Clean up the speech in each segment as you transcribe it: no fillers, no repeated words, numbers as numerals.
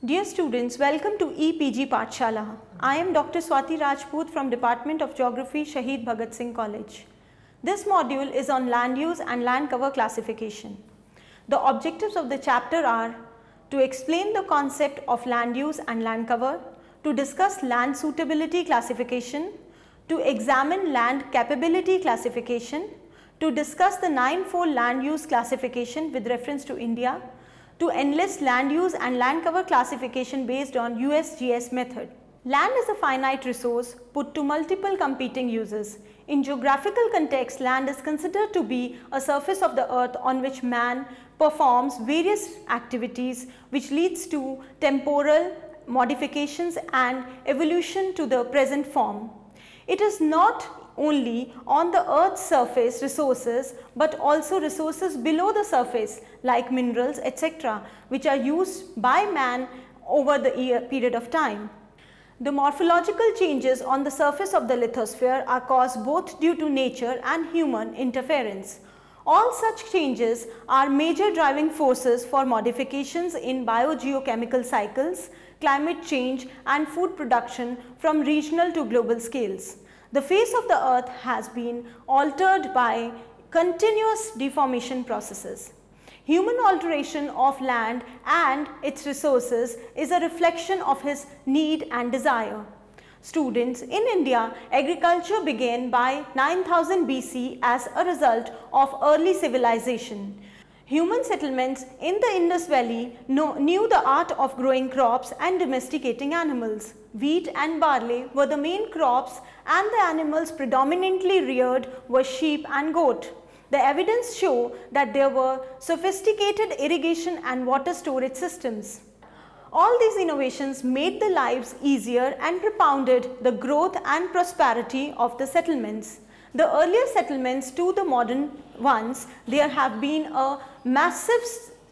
Dear students, welcome to EPG Pathshala. I am Dr. Swati Rajput from Department of Geography, Shaheed Bhagat Singh College. This module is on land use and land cover classification. The objectives of the chapter are to explain the concept of land use and land cover, to discuss land suitability classification, to examine land capability classification, to discuss the ninefold land use classification with reference to India, to enlist land use and land cover classification based on USGS method. Land is a finite resource put to multiple competing uses. In geographical context, land is considered to be a surface of the earth on which man performs various activities which leads to temporal modifications and evolution to the present form. It is not only on the earth's surface resources but also resources below the surface like minerals etc. which are used by man over the period of time. The morphological changes on the surface of the lithosphere are caused both due to nature and human interference. All such changes are major driving forces for modifications in biogeochemical cycles, climate change and food production from regional to global scales. The face of the earth has been altered by continuous deformation processes. Human alteration of land and its resources is a reflection of his need and desire. Students, in India, agriculture began by 9000 BC as a result of early civilization. Human settlements in the Indus Valley knew the art of growing crops and domesticating animals. Wheat and barley were the main crops and the animals predominantly reared were sheep and goat. The evidence show that there were sophisticated irrigation and water storage systems. All these innovations made the lives easier and propounded the growth and prosperity of the settlements. The earlier settlements to the modern ones, there have been a massive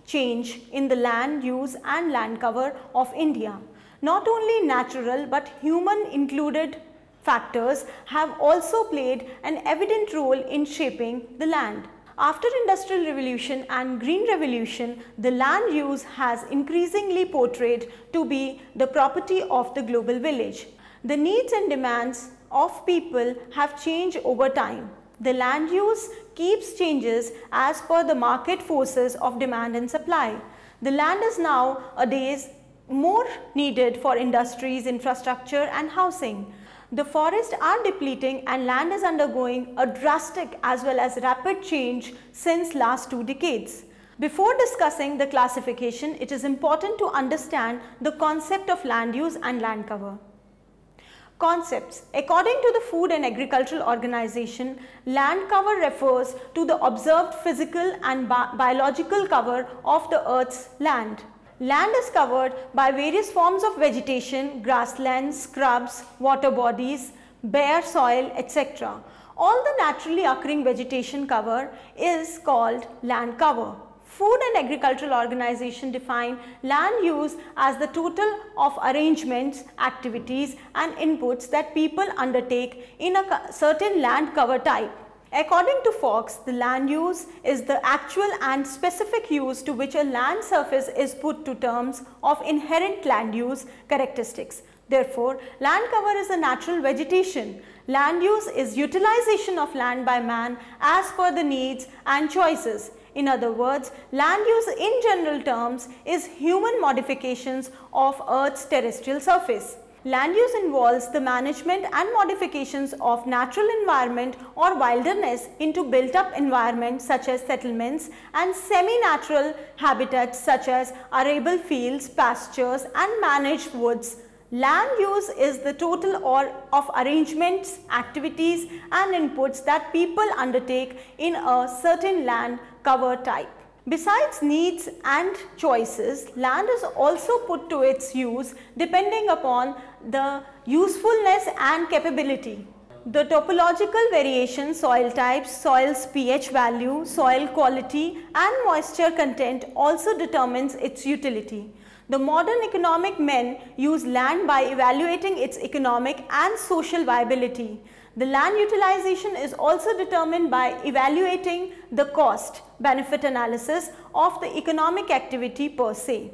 change in the land use and land cover of India. Not only natural but human included factors have also played an evident role in shaping the land. After Industrial Revolution and Green Revolution, the land use has increasingly portrayed to be the property of the global village. The needs and demands of people have changed over time. The land use keeps changes as per the market forces of demand and supply. The land is nowadays more needed for industries, infrastructure and housing. The forests are depleting and land is undergoing a drastic as well as rapid change since last 2 decades. Before discussing the classification, it is important to understand the concept of land use and land cover. Concepts. According to the Food and Agricultural Organization, land cover refers to the observed physical and biological cover of the earth's land. Land is covered by various forms of vegetation, grasslands, scrubs, water bodies, bare soil, etc. All the naturally occurring vegetation cover is called land cover. Food and Agricultural Organization define land use as the total of arrangements, activities and inputs that people undertake in a certain land cover type. According to Fox, the land use is the actual and specific use to which a land surface is put to terms of inherent land use characteristics. Therefore, land cover is a natural vegetation. Land use is utilization of land by man as per the needs and choices. In other words, land use in general terms is human modifications of Earth's terrestrial surface. Land use involves the management and modifications of natural environment or wilderness into built-up environment such as settlements and semi-natural habitats such as arable fields, pastures and managed woods. Land use is the total of arrangements, activities and inputs that people undertake in a certain land cover type. Besides needs and choices, land is also put to its use depending upon the usefulness and capability. The topological variation, soil types, soil's pH value, soil quality and moisture content also determines its utility. The modern economic men use land by evaluating its economic and social viability. The land utilization is also determined by evaluating the cost benefit analysis of the economic activity per se.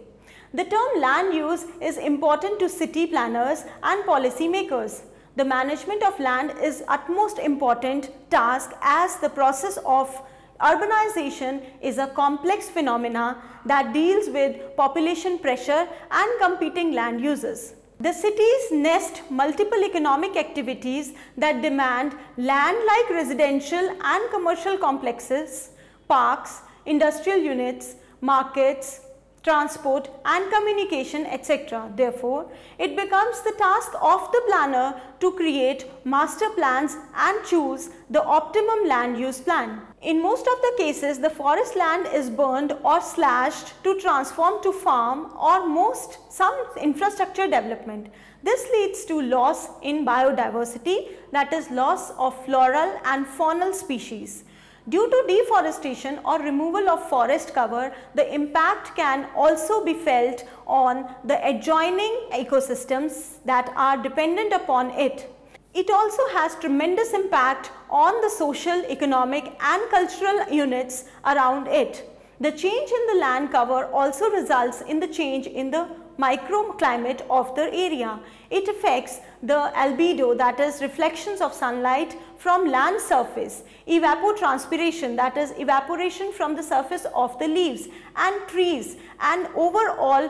The term land use is important to city planners and policy makers. The management of land is utmost important task as the process of urbanization is a complex phenomena that deals with population pressure and competing land uses. The cities nest multiple economic activities that demand land like residential and commercial complexes, parks, industrial units, markets, transport and communication, etc. Therefore, it becomes the task of the planner to create master plans and choose the optimum land use plan. In most of the cases, the forest land is burned or slashed to transform to farm or some infrastructure development. This leads to loss in biodiversity, that is loss of floral and faunal species. Due to deforestation or removal of forest cover, the impact can also be felt on the adjoining ecosystems that are dependent upon it. It also has tremendous impact on the social, economic and cultural units around it. The change in the land cover also results in the change in the microclimate of the area. It affects the albedo, that is reflections of sunlight from land surface, evapotranspiration, that is evaporation from the surface of the leaves and trees, and overall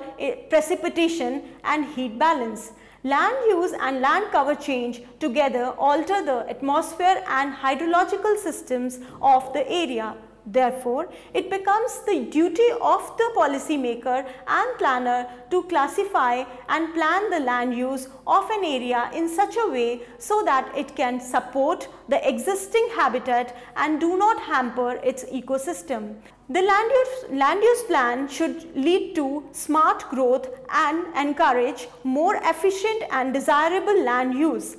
precipitation and heat balance. Land use and land cover change together alter the atmosphere and hydrological systems of the area. Therefore, it becomes the duty of the policy maker and planner to classify and plan the land use of an area in such a way so that it can support the existing habitat and do not hamper its ecosystem. The land use plan should lead to smart growth and encourage more efficient and desirable land use.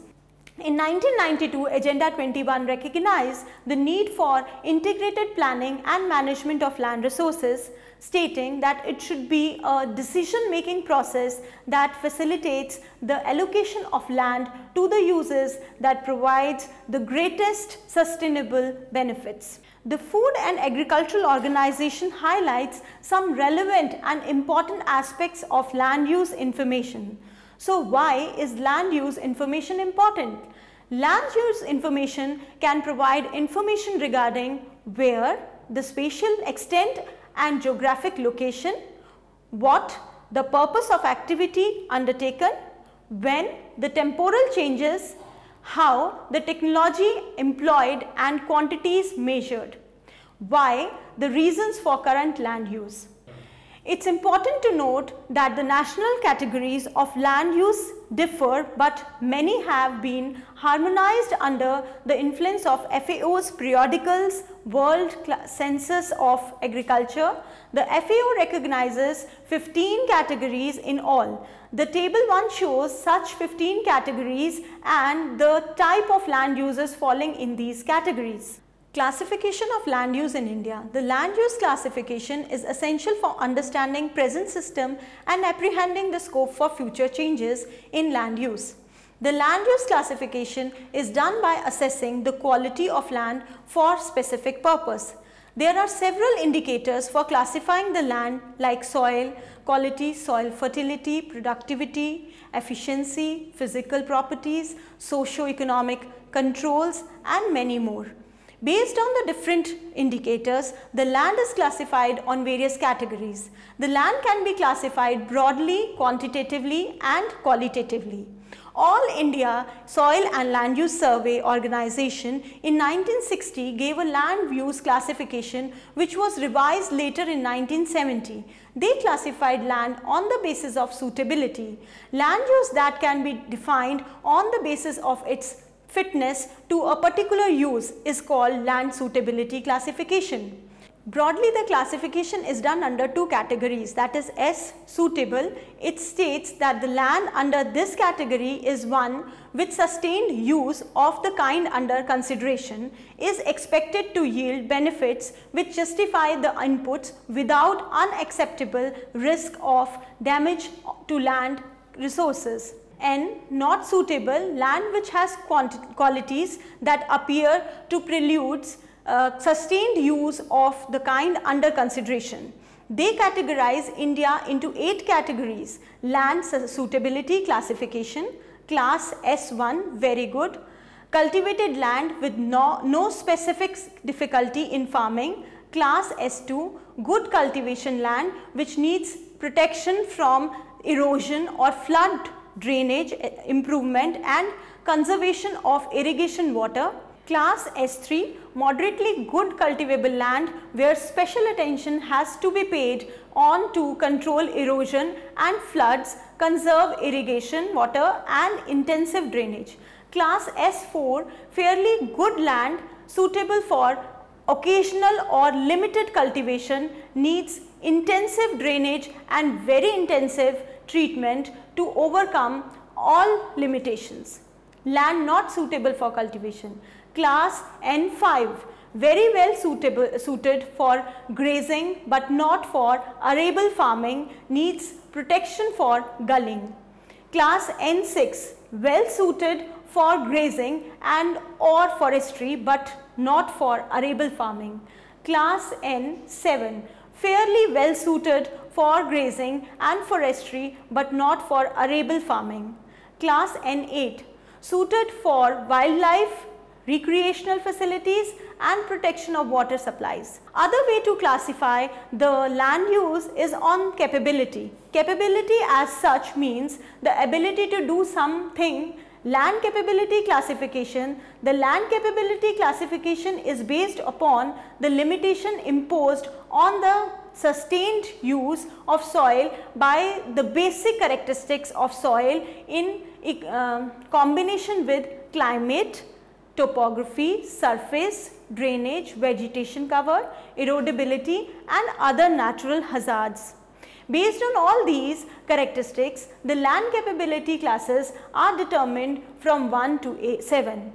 In 1992, Agenda 21 recognized the need for integrated planning and management of land resources, stating that it should be a decision-making process that facilitates the allocation of land to the uses that provides the greatest sustainable benefits. The Food and Agricultural Organization highlights some relevant and important aspects of land use information. So why is land use information important? Land use information can provide information regarding where, the spatial extent and geographic location, what, the purpose of activity undertaken, when, the temporal changes, how, the technology employed and quantities measured, why, the reasons for current land use. It's important to note that the national categories of land use differ, but many have been harmonized under the influence of FAO's periodicals, World Census of Agriculture. The FAO recognizes 15 categories in all. The table 1 shows such 15 categories and the type of land uses falling in these categories. Classification of land use in India. The land use classification is essential for understanding present system and apprehending the scope for future changes in land use. The land use classification is done by assessing the quality of land for specific purpose. There are several indicators for classifying the land like soil quality, soil fertility, productivity, efficiency, physical properties, socio-economic controls and many more. Based on the different indicators, the land is classified on various categories. The land can be classified broadly, quantitatively and qualitatively. All India Soil and Land Use Survey Organization in 1960 gave a land use classification which was revised later in 1970. They classified land on the basis of suitability. Land use that can be defined on the basis of its fitness to a particular use is called land suitability classification. Broadly, the classification is done under two categories, that is S, suitable. It states that the land under this category is one with sustained use of the kind under consideration, is expected to yield benefits which justify the inputs without unacceptable risk of damage to land resources. N, not suitable, land which has qualities that appear to prelude sustained use of the kind under consideration. They categorize India into 8 categories: land suitability classification, class S1 very good, cultivated land with no specific difficulty in farming, class S2 good cultivation land which needs protection from erosion or flood drainage improvement and conservation of irrigation water, class S3 moderately good cultivable land where special attention has to be paid on to control erosion and floods, conserve irrigation water and intensive drainage. Class S4 fairly good land suitable for occasional or limited cultivation, needs intensive drainage and very intensive treatment to overcome all limitations. Land not suitable for cultivation. Class N5 very well suited for grazing but not for arable farming, needs protection for gulling. Class N6 well suited for grazing and or forestry but not for arable farming. Class N7 fairly well suited for grazing and forestry but not for arable farming. Class N8 suited for wildlife, recreational facilities and protection of water supplies. Other way to classify the land use is on capability. Capability as such means the ability to do something. Land capability classification, the land capability classification is based upon the limitation imposed on the sustained use of soil by the basic characteristics of soil in combination with climate, topography, surface, drainage, vegetation cover, erodibility and other natural hazards. Based on all these characteristics, the land capability classes are determined from 1 to 7.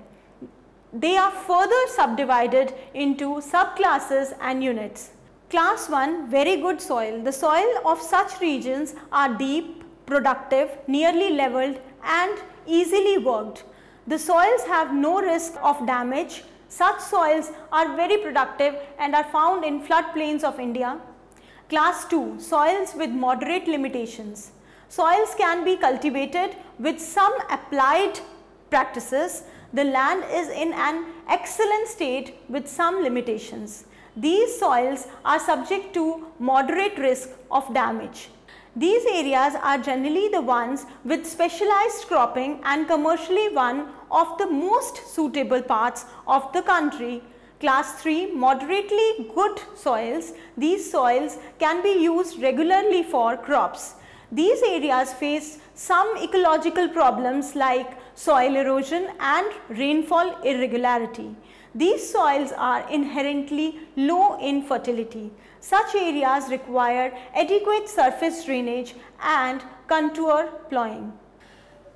They are further subdivided into subclasses and units. Class 1 very good soil. The soil of such regions are deep, productive, nearly leveled and easily worked. The soils have no risk of damage. Such soils are very productive and are found in floodplains of India. Class 2 soils with moderate limitations. Soils can be cultivated with some applied practices. The land is in an excellent state with some limitations. These soils are subject to moderate risk of damage. These areas are generally the ones with specialized cropping and commercially one of the most suitable parts of the country. Class 3 moderately good soils. These soils can be used regularly for crops. These areas face some ecological problems like soil erosion and rainfall irregularity. These soils are inherently low in fertility. Such areas require adequate surface drainage and contour plowing.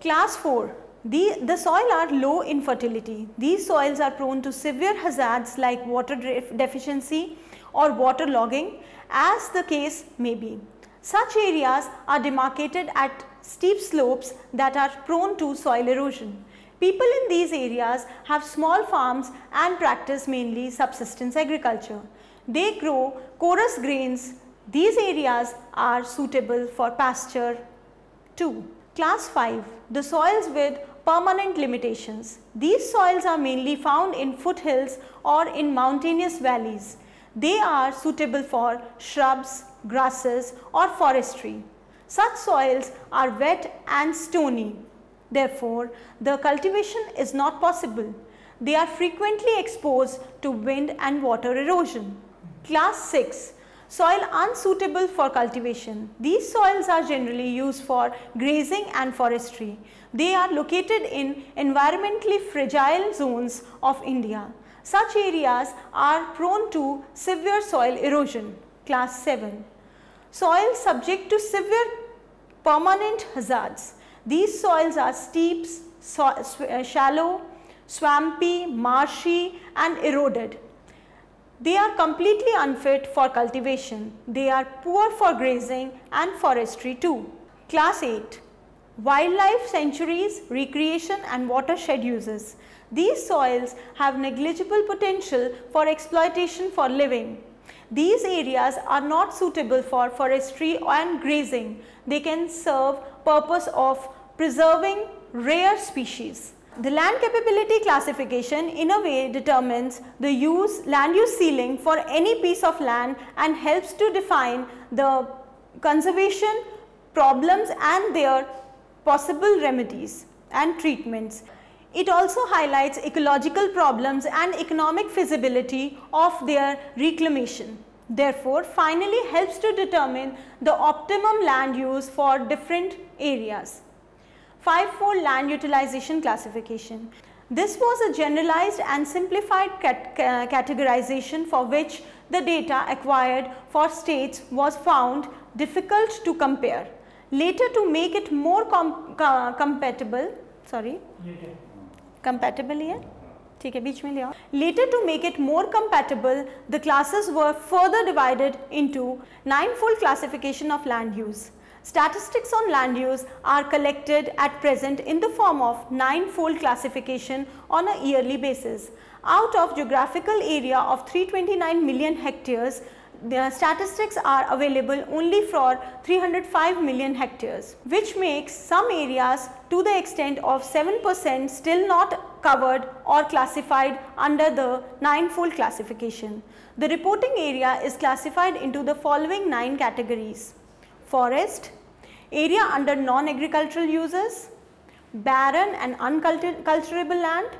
Class 4 the soil are low in fertility. These soils are prone to severe hazards like water deficiency or water logging as the case may be. Such areas are demarcated at steep slopes that are prone to soil erosion. People in these areas have small farms and practice mainly subsistence agriculture. They grow coarse grains. These areas are suitable for pasture too. Class 5 the soils with permanent limitations. These soils are mainly found in foothills or in mountainous valleys. They are suitable for shrubs, grasses or forestry. Such soils are wet and stony. Therefore, the cultivation is not possible. They are frequently exposed to wind and water erosion. Class 6 soil unsuitable for cultivation. These soils are generally used for grazing and forestry. They are located in environmentally fragile zones of India. Such areas are prone to severe soil erosion. Class 7 soils subject to severe permanent hazards. These soils are steep, shallow, swampy, marshy and eroded. They are completely unfit for cultivation. They are poor for grazing and forestry too. Class 8 wildlife sanctuaries, recreation and watershed uses. These soils have negligible potential for exploitation for living. These areas are not suitable for forestry and grazing. They can serve purpose of preserving rare species. The land capability classification in a way determines the land use ceiling for any piece of land and helps to define the conservation problems and their possible remedies and treatments. It also highlights ecological problems and economic feasibility of their reclamation. Therefore, finally helps to determine the optimum land use for different areas. Five-fold land utilization classification. This was a generalized and simplified categorization for which the data acquired for states was found difficult to compare. Later, to make it more compatible, Later, to make it more compatible, the classes were further divided into nine-fold classification of land use. Statistics on land use are collected at present in the form of nine-fold classification on a yearly basis. Out of geographical area of 329 million hectares, the statistics are available only for 305 million hectares, which makes some areas to the extent of 7% still not covered or classified under the nine-fold classification. The reporting area is classified into the following 9 categories: forest, area under non-agricultural uses, barren and unculturable land,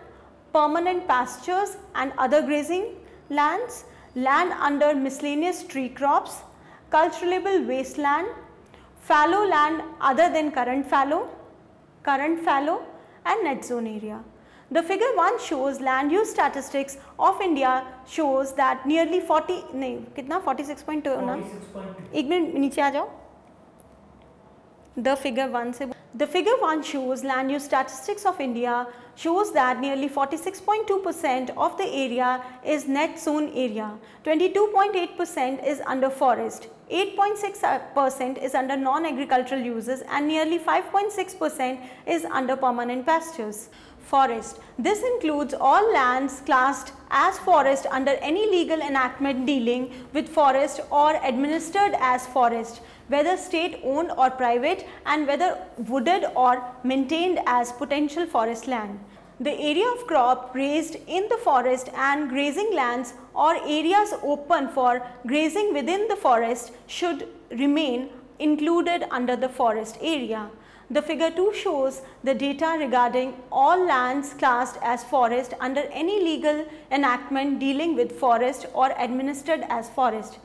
permanent pastures and other grazing lands, land under miscellaneous tree crops, cultivable wasteland, fallow land other than current fallow and net zone area. The figure 1 shows land use statistics of India shows that nearly 46.2 ना? एक minute नीचे आ जाओ. The figure 1 shows land use statistics of India shows that nearly 46.2% of the area is net zone area, 22.8% is under forest, 8.6% is under non-agricultural uses and nearly 5.6% is under permanent pastures. Forest. This includes all lands classed as forest under any legal enactment dealing with forest or administered as forest, whether state owned or private, and whether wooded or maintained as potential forest land. The area of crop raised in the forest and grazing lands or areas open for grazing within the forest should remain included under the forest area. The figure 2 shows the data regarding all lands classed as forest under any legal enactment dealing with forest or administered as forest.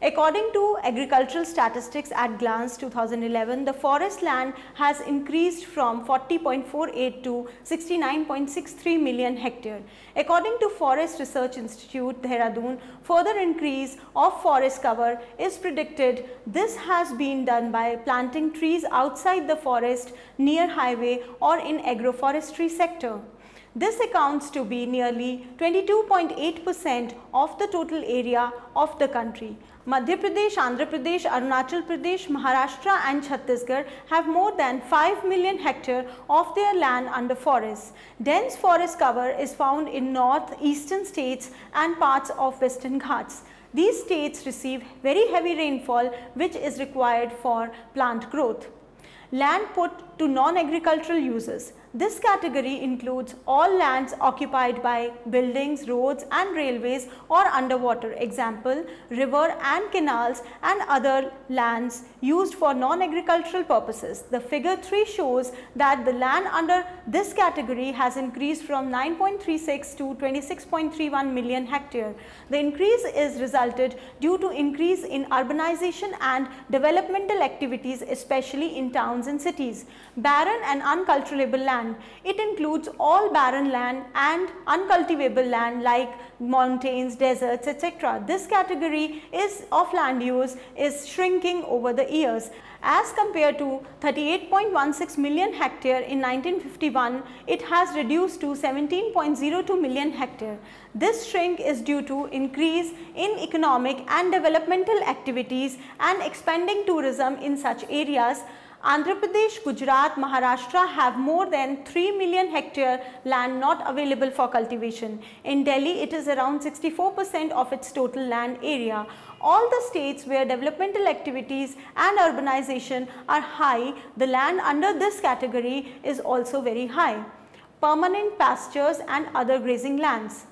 According to Agricultural Statistics at Glance 2011, the forest land has increased from 40.48 to 69.63 million hectare. According to Forest Research Institute, Dehradun, further increase of forest cover is predicted. This has been done by planting trees outside the forest, near highway or in agroforestry sector. This accounts to be nearly 22.8% of the total area of the country. Madhya Pradesh, Andhra Pradesh, Arunachal Pradesh, Maharashtra and Chhattisgarh have more than 5 million hectare of their land under forests. Dense forest cover is found in north-eastern states and parts of western Ghats. These states receive very heavy rainfall which is required for plant growth. Land put to non-agricultural uses. This category includes all lands occupied by buildings, roads and railways or underwater, example river and canals and other lands used for non-agricultural purposes. The figure 3 shows that the land under this category has increased from 9.36 to 26.31 million hectare. The increase is resulted due to increase in urbanization and developmental activities, especially in towns and cities. Barren and uncultivable land. It includes all barren land and uncultivable land like mountains, deserts, etc. This category of land use is shrinking over the years. As compared to 38.16 million hectare in 1951, it has reduced to 17.02 million hectare. This shrink is due to increase in economic and developmental activities and expanding tourism in such areas. Andhra Pradesh, Gujarat, Maharashtra have more than 3 million hectare land not available for cultivation. In Delhi, it is around 64% of its total land area. All the states where developmental activities and urbanization are high, the land under this category is also very high. Permanent pastures and other grazing lands.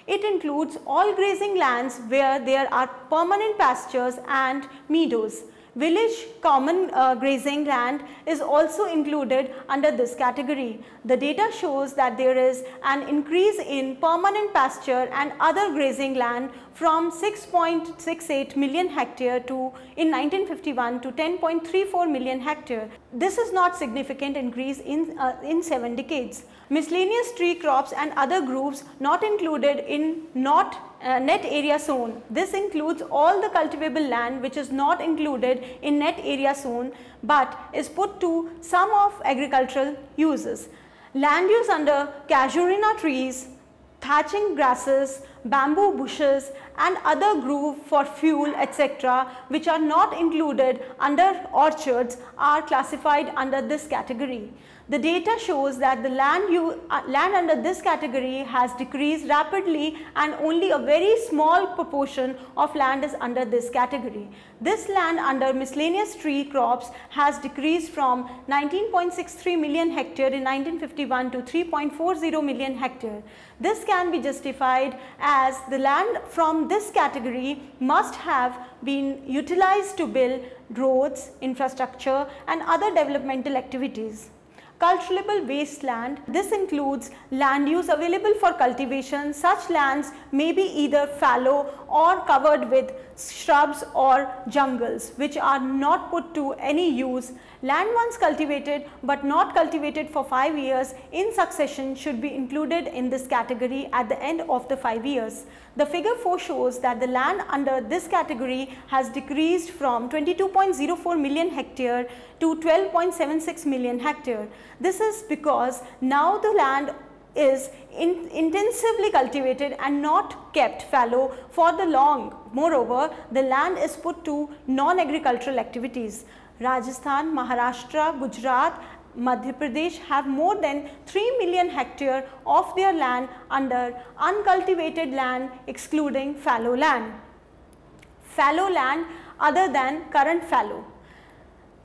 It includes all grazing lands where there are permanent pastures and meadows. Village common grazing land is also included under this category. The data shows that there is an increase in permanent pasture and other grazing land from 6.68 million hectare in 1951 to 10.34 million hectare. This is not significant increase in 7 decades. Miscellaneous tree crops and other groups not included in net area zone. This includes all the cultivable land which is not included in net area zone but is put to some of agricultural uses. Land use under casuarina trees, thatching grasses, bamboo bushes and other grove for fuel etc. which are not included under orchards are classified under this category. The data shows that the land under this category has decreased rapidly and only a very small proportion of land is under this category. This land under miscellaneous tree crops has decreased from 19.63 million hectare in 1951 to 3.40 million hectare. This can be justified as the land from this category must have been utilized to build roads, infrastructure and other developmental activities. Cultivable wasteland. This includes land use available for cultivation. Such lands may be either fallow or covered with shrubs or jungles which are not put to any use. Land once cultivated but not cultivated for 5 years in succession should be included in this category at the end of the 5 years. The figure 4 shows that the land under this category has decreased from 22.04 million hectare to 12.76 million hectare. This is because now the land is intensively cultivated and not kept fallow for the long. Moreover, the land is put to non-agricultural activities. Rajasthan, Maharashtra, Gujarat, Madhya Pradesh have more than 3 million hectare of their land under uncultivated land excluding fallow land. Fallow land other than current fallow.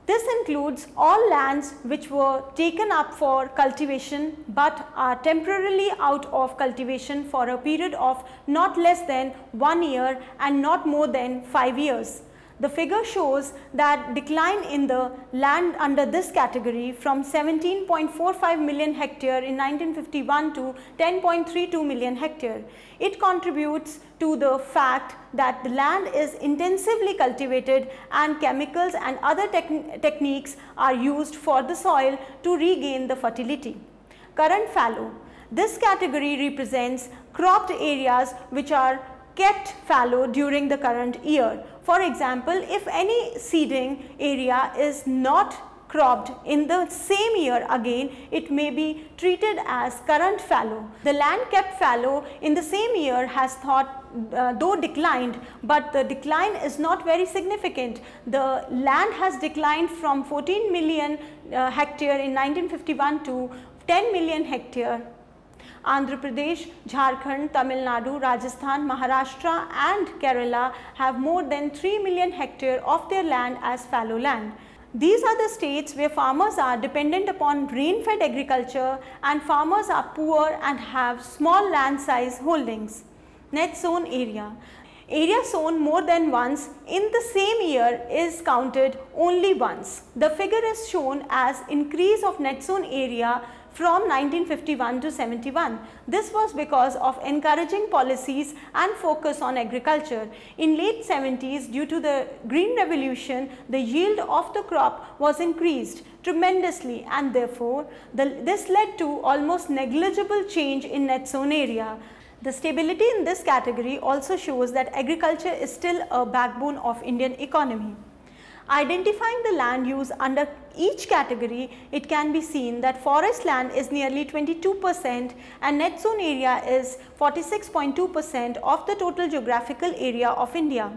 This includes all lands which were taken up for cultivation but are temporarily out of cultivation for a period of not less than 1 year and not more than 5 years. The figure shows that decline in the land under this category from 17.45 million hectare in 1951 to 10.32 million hectare. It contributes to the fact that the land is intensively cultivated and chemicals and other techniques are used for the soil to regain the fertility. Current fallow. This category represents cropped areas which are kept fallow during the current year. For example, if any seeding area is not cropped in the same year again, it may be treated as current fallow. The land kept fallow in the same year has though declined, but the decline is not very significant. The land has declined from 14 million hectare in 1951 to 10 million hectare. Andhra Pradesh, Jharkhand, Tamil Nadu, Rajasthan, Maharashtra and Kerala have more than 3 million hectare of their land as fallow land. These are the states where farmers are dependent upon rain-fed agriculture and farmers are poor and have small land size holdings. Net sown area. Area sown more than once in the same year is counted only once. The figure is shown as increase of net sown area from 1951 to 71. This was because of encouraging policies and focus on agriculture. In late 70s, due to the Green Revolution, the yield of the crop was increased tremendously and therefore this led to almost negligible change in net sown area. The stability in this category also shows that agriculture is still a backbone of Indian economy. Identifying the land use under each category, it can be seen that forest land is nearly 22% and net sown area is 46.2% of the total geographical area of India.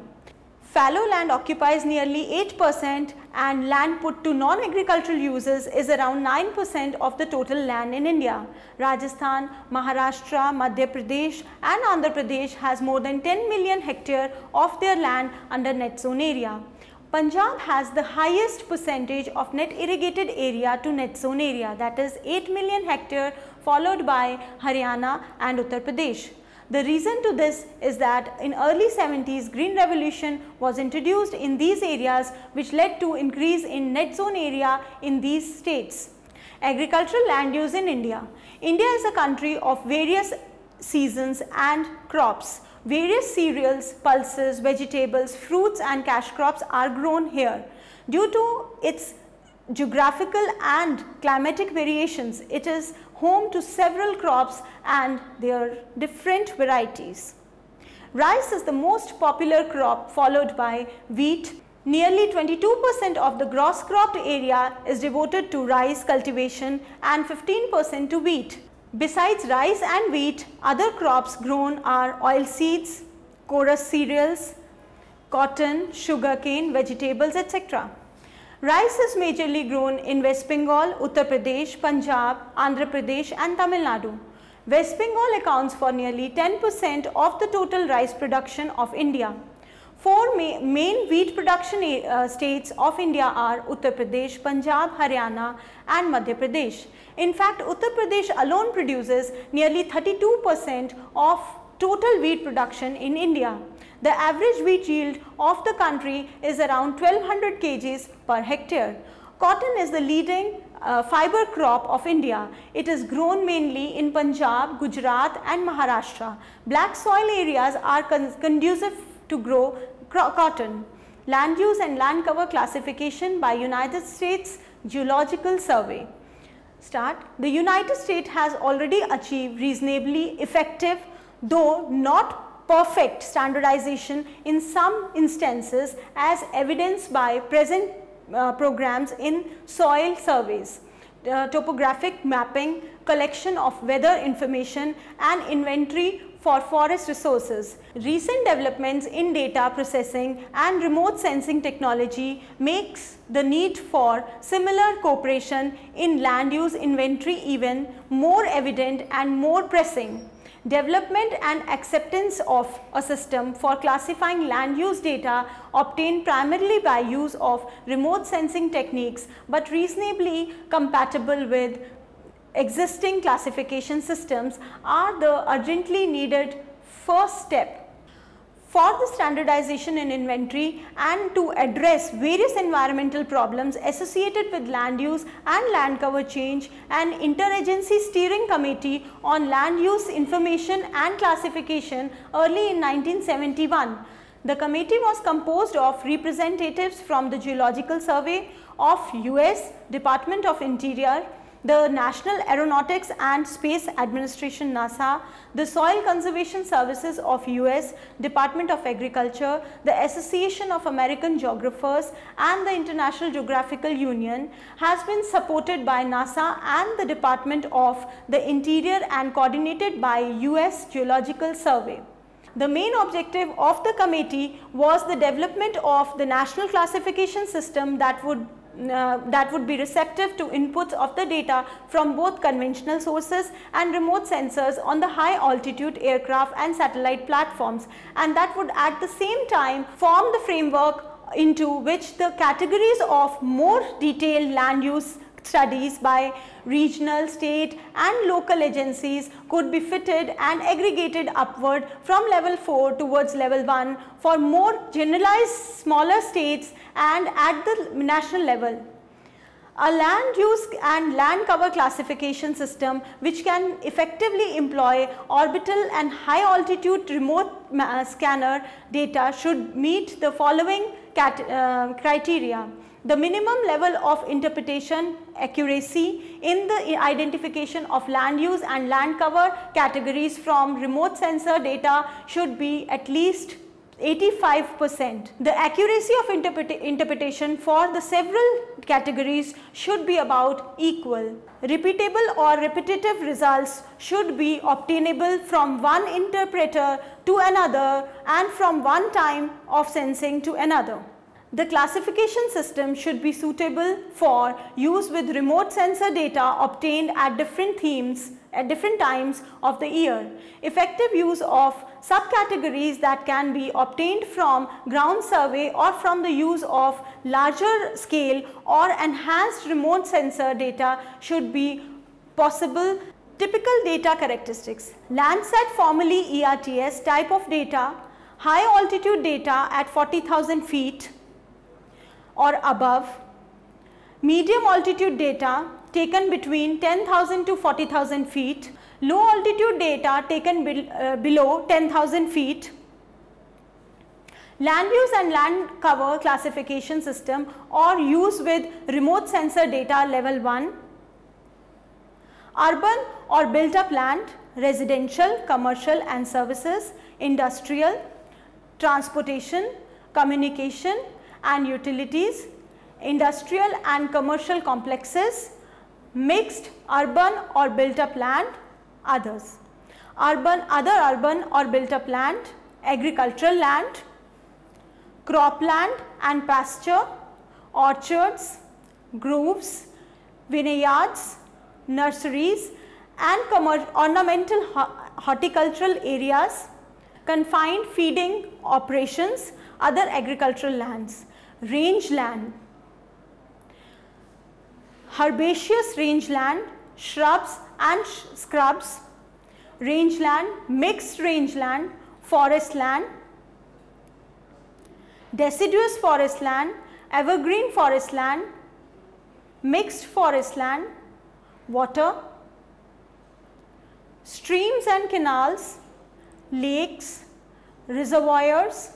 Fallow land occupies nearly 8% and land put to non-agricultural uses is around 9% of the total land in India. Rajasthan, Maharashtra, Madhya Pradesh and Andhra Pradesh has more than 10 million hectares of their land under net zone area. Punjab has the highest percentage of net irrigated area to net zone area, that is 8 million hectares, followed by Haryana and Uttar Pradesh. The reason to this is that in early 70s, Green Revolution was introduced in these areas, which led to increase in net zone area in these states. Agricultural land use in India. India is a country of various seasons and crops. Various cereals, pulses, vegetables, fruits and cash crops are grown here. Due to its geographical and climatic variations, it is home to several crops and their different varieties. Rice is the most popular crop, followed by wheat. Nearly 22% of the gross cropped area is devoted to rice cultivation and 15% to wheat. Besides rice and wheat, other crops grown are oilseeds, chorus cereals, cotton, sugarcane, vegetables, etc. Rice is majorly grown in West Bengal, Uttar Pradesh, Punjab, Andhra Pradesh and Tamil Nadu. West Bengal accounts for nearly 10% of the total rice production of India. Four main wheat production states of India are Uttar Pradesh, Punjab, Haryana and Madhya Pradesh. In fact, Uttar Pradesh alone produces nearly 32% of total wheat production in India. The average wheat yield of the country is around 1200 kgs per hectare. Cotton is the leading fiber crop of India. It is grown mainly in Punjab, Gujarat and Maharashtra. Black soil areas are conducive to grow cotton. Land use and land cover classification by United States Geological Survey. The United States has already achieved reasonably effective, though not perfect, standardization in some instances, as evidenced by present programs in soil surveys, topographic mapping, collection of weather information and inventory for forest resources. Recent developments in data processing and remote sensing technology makes the need for similar cooperation in land use inventory even more evident and more pressing. Development and acceptance of a system for classifying land use data obtained primarily by use of remote sensing techniques, but reasonably compatible with existing classification systems, are the urgently needed first step for the standardization in inventory and to address various environmental problems associated with land use and land cover change. An interagency steering committee on land use information and classification early in 1971. The committee was composed of representatives from the Geological Survey of US, Department of Interior, the National Aeronautics and Space Administration NASA, the Soil Conservation Services of US, Department of Agriculture, the Association of American Geographers and the International Geographical Union, has been supported by NASA and the Department of the Interior and coordinated by US Geological Survey. The main objective of the committee was the development of the national classification system that would be receptive to inputs of the data from both conventional sources and remote sensors on the high altitude aircraft and satellite platforms, and that would at the same time form the framework into which the categories of more detailed land use studies by regional, state and local agencies could be fitted and aggregated upward from level 4 towards level 1 for more generalized smaller states and at the national level. A land use and land cover classification system which can effectively employ orbital and high altitude remote scanner data should meet the following criteria. The minimum level of interpretation accuracy in the identification of land use and land cover categories from remote sensor data should be at least 85%. The accuracy of interpretation for the several categories should be about equal. Repeatable or repetitive results should be obtainable from one interpreter to another and from one time of sensing to another. The classification system should be suitable for use with remote sensor data obtained at different times of the year. Effective use of subcategories that can be obtained from ground survey or from the use of larger scale or enhanced remote sensor data should be possible. Typical data characteristics: Landsat, formerly ERTS type of data, high altitude data at 40,000 feet or above, medium altitude data taken between 10,000 to 40,000 feet, low altitude data taken below 10,000 feet, land use and land cover classification system or use with remote sensor data level 1, urban or built up land, residential, commercial and services, industrial, transportation, communication and utilities, industrial and commercial complexes, mixed urban or built up land, others. Other urban or built up land, agricultural land, cropland and pasture, orchards, groves, vineyards, nurseries and ornamental horticultural areas, confined feeding operations, other agricultural lands. Rangeland, herbaceous rangeland, shrubs and scrubs, rangeland, mixed rangeland, forest land, deciduous forest land, evergreen forest land, mixed forest land, water, streams and canals, lakes, reservoirs,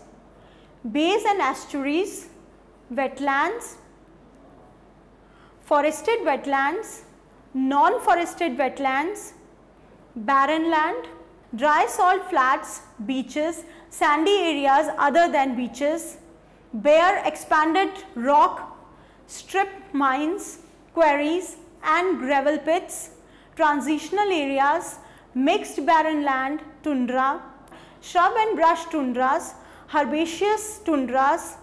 bays and estuaries, wetlands, forested wetlands, non-forested wetlands, barren land, dry salt flats, beaches, sandy areas other than beaches, bare expanded rock, strip mines, quarries and gravel pits, transitional areas, mixed barren land, tundra, shrub and brush tundras, herbaceous tundras,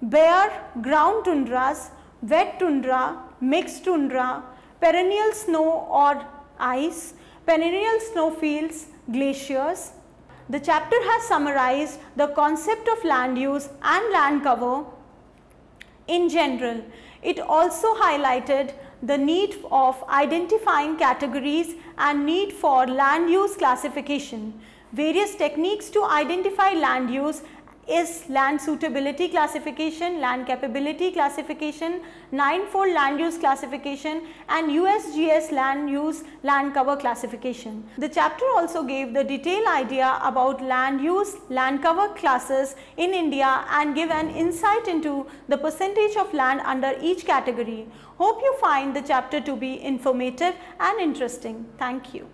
bare ground tundras, wet tundra, mixed tundra, perennial snow or ice, perennial snowfields, glaciers. The chapter has summarized the concept of land use and land cover in general. It also highlighted the need of identifying categories and need for land use classification. Various techniques to identify land use is land suitability classification, land capability classification, 9-fold land use classification and USGS land use land cover classification. The chapter also gave the detailed idea about land use, land cover classes in India and give an insight into the percentage of land under each category. Hope you find the chapter to be informative and interesting. Thank you.